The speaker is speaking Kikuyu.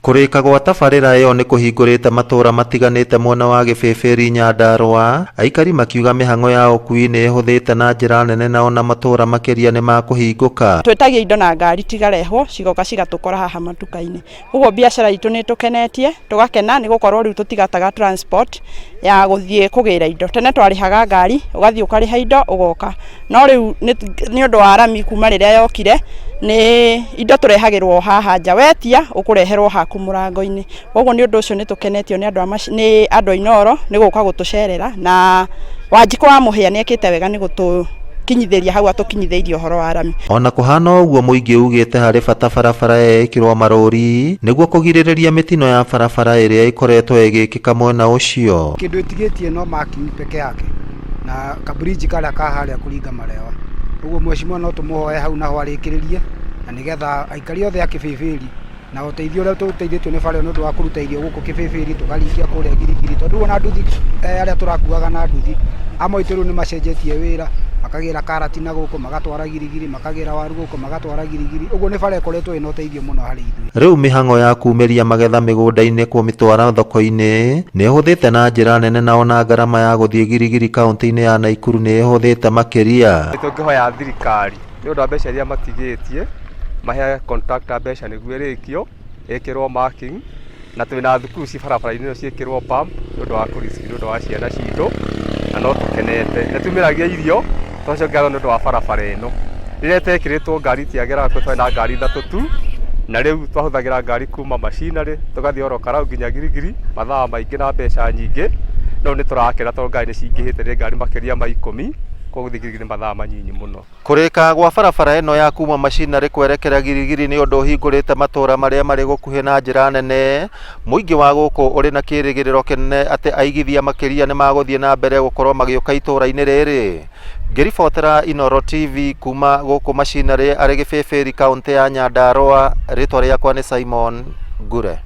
Kurika gwa tabarĩra ĩyo nĩ kũhingũrĩte matũũra matiganĩte mwena wa Gĩbĩbĩri Nyandarua, aikari makiuga mĩhang'o ya ũkui nĩ ĩhũthĩte na njĩra nene na ona matũũra makĩria nĩ makũhingũka. Twĩtagia indo na ngari tigarehwo cigoka cigatũkora haha matuka-inĩ. Ũguo biacara itũ nĩ tũkenetie, tũgakena nĩ gũkorwo rĩu tũtigataga transport ya gũthiĩ kũgĩra indo. Tene twarĩhaga ngari, ũgathiĩ ũkarĩha indo ũgoka. No rĩu nĩ ũndũ wa arami kuma rĩrĩa yokire, nĩ indo tũrehagĩrwo haha nja, wetia ũkũreherwo haku mũrango-inĩ. Ũguo nĩ ũndũ ũcio nĩ tũkenetio nĩ andũ a Inooro nĩ gũka gũtũcerera, na Wanjikũ wa Mũhĩa nĩ ekĩte wega nĩ gũtũkinyithĩria hau atũkinyithĩirie ũhoro wa arami. Ona kũhana ũguo mũingĩ ugĩte harĩ bata barabara ĩkĩrwo marũri nĩguo kũgirĩrĩria mĩtino ya barabara ĩrĩa ĩkoretwo ĩgĩkĩka mwena ũcio. Kĩndũ ĩtigĩtie no marking peke yake na kabridge karĩa ka harĩa kũringa marewa. Ũguo mheshimiwa no tũmũhoe hau naho arĩkĩrĩrie, na nĩgetha aikari othe a Kĩbĩbĩri na ũteithio ũrĩa tũteithĩtio nĩ barĩa nĩ ũndũ wa kũruta irio gũkũ Kĩbĩbĩri tũkaringia kũrĩa Girigiri, tondũ ona nduthi arĩa tũrakuaga na nduthi amwe itũ rĩu nĩ macenjetie wĩra, makagĩra karati na gũkũ magatwara Girigiri, makagĩra waru gũkũ magatwara Girigiri. Ũguo nĩ barĩa ĩkoretwo ĩna ũteithio mũno harĩ ithuĩ. Rĩu mĩhang'o ya kumĩria magetha mĩgũnda-inĩ kũmĩtwara thoko-inĩ nĩ ĩhũthĩte na njĩra nene na ona ngarama ya gũthiĩ Girigiri kaunti-inĩ ya Naikuru nĩ ĩhũthĩte makĩria. Tũngĩhoya thirikari nĩ ũndũ wa mbeca iria matigĩtie mahe contractor mbeca nĩguo ĩrĩkio ĩkĩrwo marking, na twĩna thukuru ci barabara-inĩ ciĩkĩrwo pump nĩ ũndũ wa kũrisikia nĩ ũndũ wa ciana citũ, na no tũkenete. Nĩ tumĩragia irio twacokia nĩ ũndũ wa barabara ĩno. Rĩrĩa tekĩrĩtwo ngari tiageraga kwĩ twarĩ na ngari ithatũ tu, na rĩu twahũthagĩra ngari kuma macinarĩ tũgathiĩ oro Karau nginya Girigiri mathaa maingĩ na mbeca nyingĩ. No nĩ tũrakena tondũ ngari nĩ cingĩhĩte nĩ ngari makĩria ma 10 koguo Girigiri mathaa manyinyi mũno. Kũrĩka gwa barabara ĩno ya kuma macinarĩ kwerekera Girigiri nĩ ũndũ ũhingũrĩte matũũra marĩa marĩ gũkuhĩ na njĩra nene. Mũingĩ wa gũkũ ũrĩ na kĩĩrĩgĩrĩro kĩnene atĩ aigithia makĩria nĩ magũthiĩ na mbere gũkorwo magĩũka itũũra-inĩ rĩrĩ. Ngĩribotera Inooro TV kuma gũkũ macinarĩ arĩ Gĩbĩbĩri kaunti ya Nyandarua, rĩtwa rĩakwa nĩ Simon Ngure.